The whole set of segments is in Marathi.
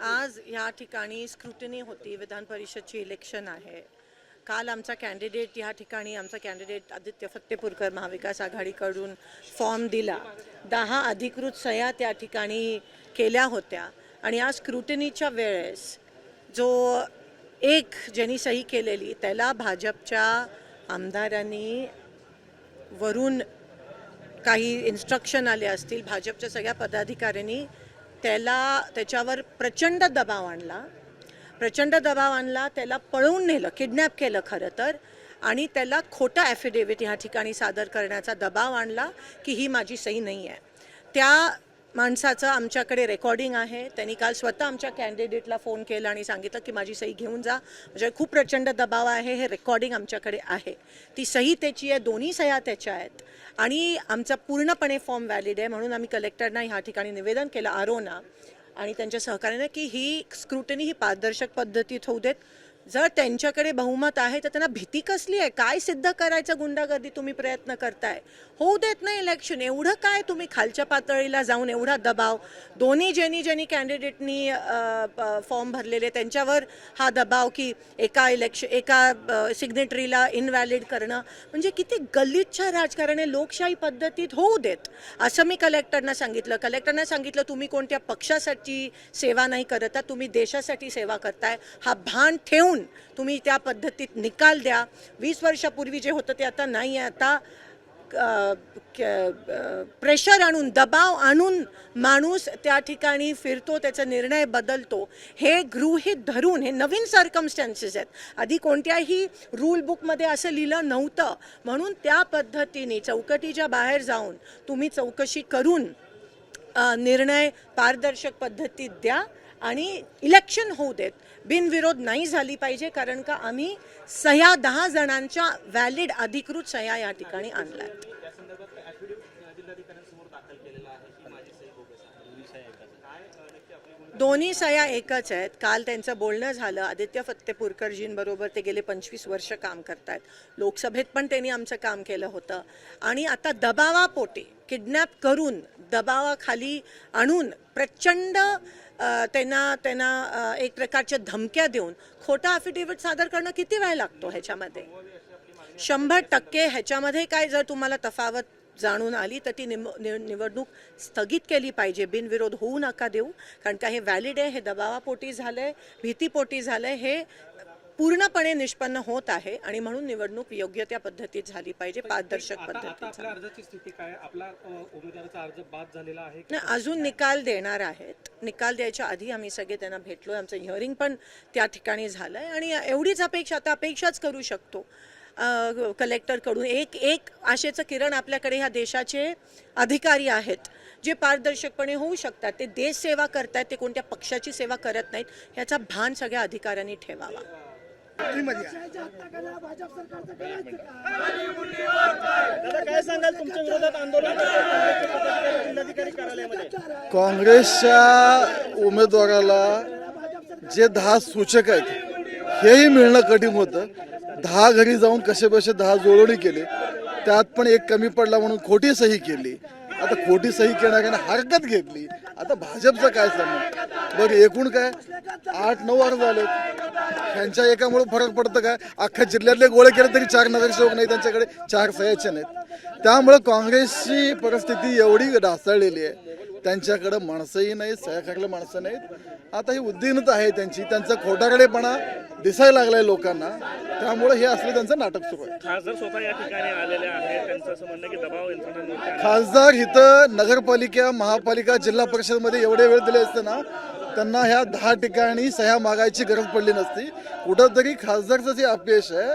आज या ठिकाणी स्क्रुटिनी होती. विधान परिषदची इलेक्शन आहे. काल आमचा कॅन्डिडेट या ठिकाणी आमचा कॅन्डिडेट आदित्य फत्तेपूरकर महाविकास आघाडीकडून फॉर्म दिला. 10 अधिकृत सह्या त्या ठिकाणी केल्या होत्या आणि आज स्क्रुटिनीच्या वेळेस जो एक ज्यांनी सही केलेली त्याला भाजपच्या आमदारांनी वरून काही इन्स्ट्रक्शन आले असतील. भाजपच्या सगळ्या पदाधिकाऱ्यांनी त्याच्यावर प्रचंड दबाव आणला. त्याला पळवून नेलं, किडनॅप केलं खरं तर, आणि त्याला खोटा ॲफिडेव्हिट ह्या ठिकाणी सादर करण्याचा दबाव आणला की ही माझी सही नाही आहे. त्या माणसाचं आमच्याकडे रेकॉर्डिंग आहे. त्यांनी काल स्वतः आमच्या कॅन्डिडेटला फोन केला आणि सांगितलं की माझी सही घेऊन जा. म्हणजे खूप प्रचंड दबाव आहे. हे रेकॉर्डिंग आमच्याकडे आहे. ती सही त्याची आहे, दोन्ही सह्या त्याच्या आहेत आणि आमचा पूर्णपणे फॉर्म व्हॅलिड आहे. म्हणून आम्ही कलेक्टरना ह्या ठिकाणी निवेदन केलं, आरोना आणि त्यांच्या सहकार्याने, की ही स्क्रुटिनी ही पारदर्शक पद्धतीत होऊ देत. जर त्यांच्याकडे बहुमत आहे तर त्यांना भीती कसली आहे? काय सिद्ध करायचं गुंडागर्दी तुम्ही प्रयत्न करताय? होऊ देत नाही इलेक्शन. एवढं काय तुम्ही खालच्या पातळीला जाऊन एवढा दबाव, दोन्ही ज्यांनी कॅन्डिडेटनी फॉर्म भरलेले त्यांच्यावर हा दबाव की एका सिग्नेटरीला इनव्हॅलिड करणं, म्हणजे किती गलिच्छ राजकारण आहे. लोकशाही पद्धतीत होऊ देत असं मी कलेक्टरना सांगितलं. तुम्ही कोणत्या पक्षासाठी सेवा नाही करत, तुम्ही देशासाठी सेवा करताय. हा भान ठेवून तुम्ही त्या पद्धतीत निकाल द्या. 20 वर्षापूर्वी जे होतं ते आता नाही आहे. आता प्रेशर आणून, दबाव आणून माणूस त्या ठिकाणी फिरतो, त्याचा निर्णय बदलतो, हे गृहीत धरून हे नवीन सर्कमस्टन्सेस आहेत. आधी कोणत्याही रूल बुकमध्ये असं लिहिलं नव्हतं. म्हणून त्या पद्धतीने चौकटीच्या बाहेर जाऊन तुम्ही चौकशी करून निर्णय पारदर्शक पद्धतीत द्या आणि इलेक्शन होऊ देत. बिनविरोध नाही झाली पाहिजे, कारण का आम्ही सह्या 10 जणांच्या व्हॅलिड अधिकृत सह्या या ठिकाणी आणल्या. दोन्ही सह्या एकच आहेत. काल त्यांचं बोलणं झालं. आदित्य फत्तेपूरकरजींबरोबर ते गेले 25 वर्ष काम करतायत. लोकसभेत पण त्यांनी आमचं काम केलं होतं आणि आता दबावापोटी किडनॅप करून दबावाखाली आणून प्रचंड त्यांना एक प्रकारच्या धमक्या देऊन खोटा अफिडेव्हिट सादर करणं किती वेळ लागतो ह्याच्यामध्ये? 100% ह्याच्यामध्ये काय जर तुम्हाला तफावत जाणून आली तर ती निवडणूक स्थगित केली पाहिजे. बिनविरोध होऊ नका देऊ, कारण का हे व्हॅलिड आहे. हे दबावापोटी झालंय, भीतीपोटी झालंय. हे पूर्णपणे निष्पन्न होत आहे आणि म्हणून निवडणूक योग्य त्या पद्धतीत झाली पाहिजे, पारदर्शक पद्धतीत. अर्जाची स्थिती काय? आपला उमेदवाराचा अर्ज बाद झालेला आहे? नाही, अजून निकाल देणार आहेत. निकाल द्यायच्या आधी आम्ही सगळे त्यांना भेटलोय. आमचं हिअरिंग पण त्या ठिकाणी झालंय आणि एवढीच अपेक्षाच करू शकतो कलेक्टरकडून. एक आशेचं किरण आपल्याकडे ह्या देशाचे अधिकारी आहेत जे पारदर्शकपणे होऊ शकतात. ते देश सेवा करतात, ते कोणत्या पक्षाची सेवा करत नाहीत. ह्याचा भान सगळ्या अधिकाऱ्यांनी ठेवावा. काय सांगाल तुमच्या विरोधात आंदोलन जिल्हाधिकारी कार्यालयामध्ये? काँग्रेसच्या उमेदवाराला जे 10 सूचक आहेत हेही मिळणं कठीण होतं. 10 घरी जाऊन कसेबसे 10 जुळवणी केली, त्यात पण एक कमी पडला म्हणून खोटी सही केली. आता खोटी सही करणाऱ्याने हरकत घेतली. आता भाजपचं काय सांगणार? बरं, एकूण काय 8-9 अर्ज आले. ह्यांच्या एकामुळे फरक पडतं काय? अख्ख्या जिल्ह्यातले गोळे केले तरी 4 नगरसेवक नाही, त्यांच्याकडे 4 सह्याचे नाहीत. त्यामुळे काँग्रेसची परिस्थिती एवढी ढासळलेली आहे. त्यांच्याकडं माणसंही नाहीत, सह्या करायला माणसं नाहीत. आता ही उद्दिनता आहे त्यांचा खोटारडेपणा दिसायला लागलाय लोकांना. त्यामुळे हे असलं त्यांचं नाटक सुरू आहे. खासदार स्वतः या ठिकाणी आलेले आहेत. त्यांचं असं म्हणणं की दबाव यंत्रणा खासदार इथं नगरपालिका, महापालिका, जिल्हा परिषदमध्ये एवढे वेळ दिले असते ना, त्यांना ह्या 10 ठिकाणी सह्या मागायची गरज पडली नसती. कुठंतरी खासदारचं जे अपयश आहे,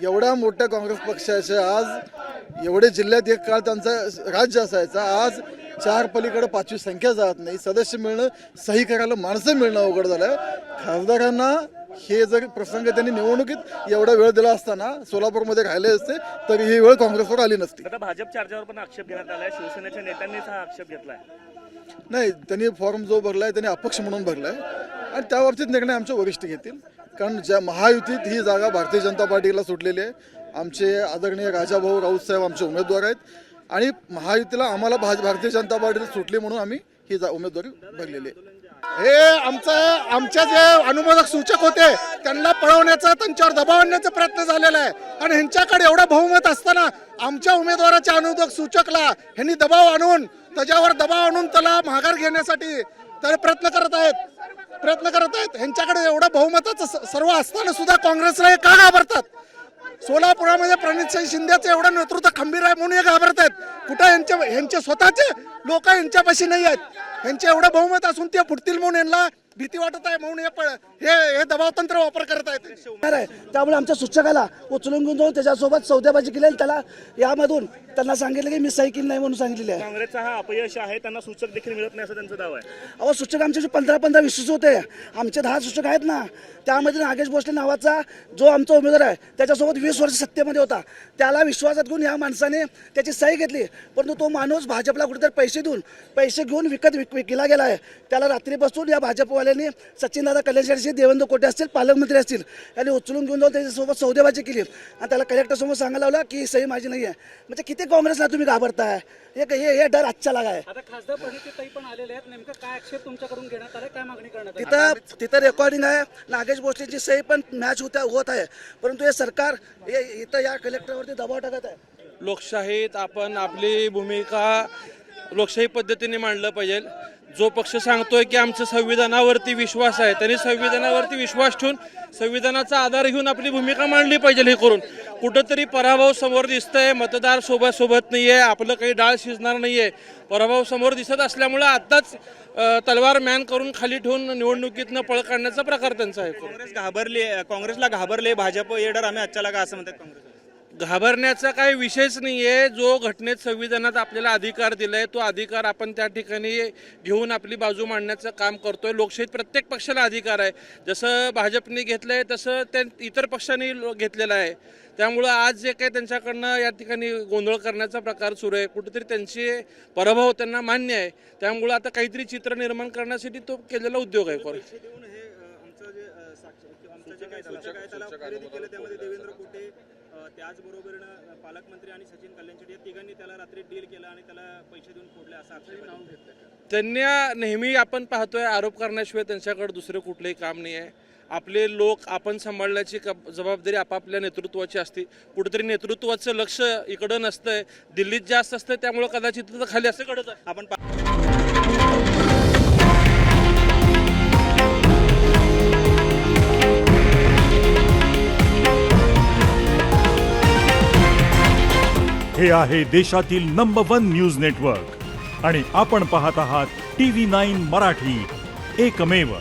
एवढ्या मोठ्या काँग्रेस पक्षाचे आज एवढे जिल्ह्यात एक काळ त्यांचा राज्य असायचा, आज 4 पलीकडे 5वी संख्या जात नाही. सदस्य मिळणं, सही करायला माणसं मिळणं अवघड झालंय. खासदारांना हे जर प्रसंग त्यांनी निवडणुकीत एवढा वेळ दिला असताना सोलापूरमध्ये राहिले असते तर ही वेळ काँग्रेसवर आली नसती. आता भाजपच्या अर्जावर पण आक्षेप घेण्यात आलाय. शिवसेनेच्या नेत्यांनीच हा आक्षेप घेतलाय. नाही, त्यांनी फॉर्म जो भरलाय त्यांनी अपक्ष म्हणून भरलाय आणि त्या बाबतीत निर्णय आमचे वरिष्ठ घेतील. कारण ज्या महायुतीत ही जागा भारतीय जनता पार्टीला सुटलेली आहे. आमचे आदरणीय राजाभाऊ राऊत साहेब आमचे उमेदवार आहेत आणि महायुतीला आम्हाला भारतीय जनता पार्टीला सुटली म्हणून आम्ही ही उमेदवारी भरलेली आहे. हे आमच्या जे अनुमोदक सूचक होते त्यांना पळवण्याचा, त्यांच्यावर दबाव आणण्याचा प्रयत्न झालेला आहे. आणि ह्यांच्याकडे एवढं बहुमत असताना आमच्या उमेदवाराच्या अनुमोदक सूचकला ह्यांनी दबाव आणून त्याला माघार घेण्यासाठी तर प्रयत्न करत आहेत. ह्यांच्याकडे एवढं बहुमताचं सर्व असताना सुद्धा काँग्रेसला हे का घाबरतात? सोलापुरामध्ये प्रणितसिंह शिंदेचं एवढं नेतृत्व खंबीर आहे म्हणून हे घाबरत आहेत. कुठं ह्यांचे स्वतःचे लोक यांच्यापाशी नाही आहेत. ह्यांचे एवढं बहुमत असून ते फुटतील म्हणून यांना भीती वाटत आहे, म्हणून हे दबाव तंत्र वापर करत आहेत. त्यामुळे आमच्या सूचकाला उचलून घेऊन जाऊन त्याच्यासोबत सौदेबाजी केली. त्याला यामधून त्यांना सांगितलं की मी सही केली नाही म्हणून सांगितलेले आहे. काँग्रेसचा हा अपयश आहे, त्यांना सूचक देखील मिळत नाही असं त्यांचा दावा आहे. अहो, सूचक आमचे 15-15 विश्वास होते. आमचे 10 सूचक आहेत ना, त्यामध्ये नागेश भोसले नावाचा जो आमचा उमेदवार आहे त्याच्यासोबत 20 वर्ष सत्तेमध्ये होता. त्याला विश्वासात घेऊन या माणसाने त्याची सही घेतली. परंतु तो माणूस भाजपला कुठेतरी पैसे घेऊन विकला गेला आहे. त्याला रात्री बसून या भाजपवाल्यांनी सचिनदादा कल्याणशी, देवेंद्र कोटे असतील, पालकमंत्री असतील, यांनी उचलून घेऊन जाऊन त्याच्यासोबत सौदेबाजी केली आणि त्याला कलेक्टरसमोर सांगायला लावला की सही माझी नाही आहे. म्हणजे किती काँग्रेसला तुम्ही घाबरताय? हे डर आजच्या लागा आहे. आता खासदार प्रणितीताई पण आलेले आहेत, नेमकं काय आक्षेप तुमच्याकडून घेण्यात आला, काय मागणी करण्यात आली? तिथं रेकॉर्डिंग आहे. नागेश भोसलेची सही पण मॅच होत आहे. परंतु हे सरकार इथं या कलेक्टरवरती दबाव टाकत आहे. लोकशाहीत आपण आपली भूमिका लोकशाही पद्धतीने मांडलं पाहिजे. जो पक्ष सांगतोय की आमचं संविधानावरती विश्वास आहे, त्यांनी संविधानावरती विश्वास ठेवून संविधानाचा आधार घेऊन आपली भूमिका मांडली पाहिजे. हे करून कुठंतरी पराभव समोर दिसतंय, मतदार सोबत नाहीये, आपलं काही डाळ शिजणार नाहीये, पराभव समोर दिसत असल्यामुळे आत्ताच तलवार मॅन करून खाली ठेवून निवडणुकीतनं पळ काढण्याचा प्रकार त्यांचा आहे. काँग्रेसला घाबरले भाजप येडर आम्ही आजच्या लागा असं म्हणतात काँग्रेस. घाबरण्याचा काही विषयच नाही आहे. जो घटनेत संविधानात आपल्याला अधिकार दिलाय तो अधिकार आपण त्या ठिकाणी घेऊन आपली बाजू मांडण्याचं काम करतोय. लोकशाहीत प्रत्येक पक्षाला अधिकार आहे. जसं भाजपने घेतलंय तसं त्या इतर पक्षांनी घेतलेला आहे. त्यामुळं आज जे काही त्यांच्याकडनं या ठिकाणी गोंधळ करण्याचा प्रकार सुरू आहे, कुठेतरी त्यांचे पराभव त्यांना मान्य आहे. त्यामुळं आता काहीतरी चित्र निर्माण करण्यासाठी तो केलेला उद्योग आहे. देवेंद्र कोटे त्याचबरोबर पालकमंत्री आणि सचिन कल्याणचे या तिघांनी त्याला रात्री डील केला आणि त्याला पैसे देऊन फोडले असं आक्षेप नाव घेतलं. त्यांना नेहमी आपण पाहतोय आरोप करण्याशिवाय त्यांच्याकडे दुसरं कुठलंही काम नाही आहे. आपले लोक आपण सांभाळण्याची जबाबदारी आपापल्या नेतृत्वाची असते. कुठेतरी नेतृत्वाचं लक्ष इकडं नसतंय, दिल्लीत जास्त असतं, त्यामुळं कदाचित खाली असं घडत आहे. आपण हे आहे देशातील नंबर 1 न्यूज नेटवर्क आणि आपण पाहत आहात TV9 मराठी, एकमेव.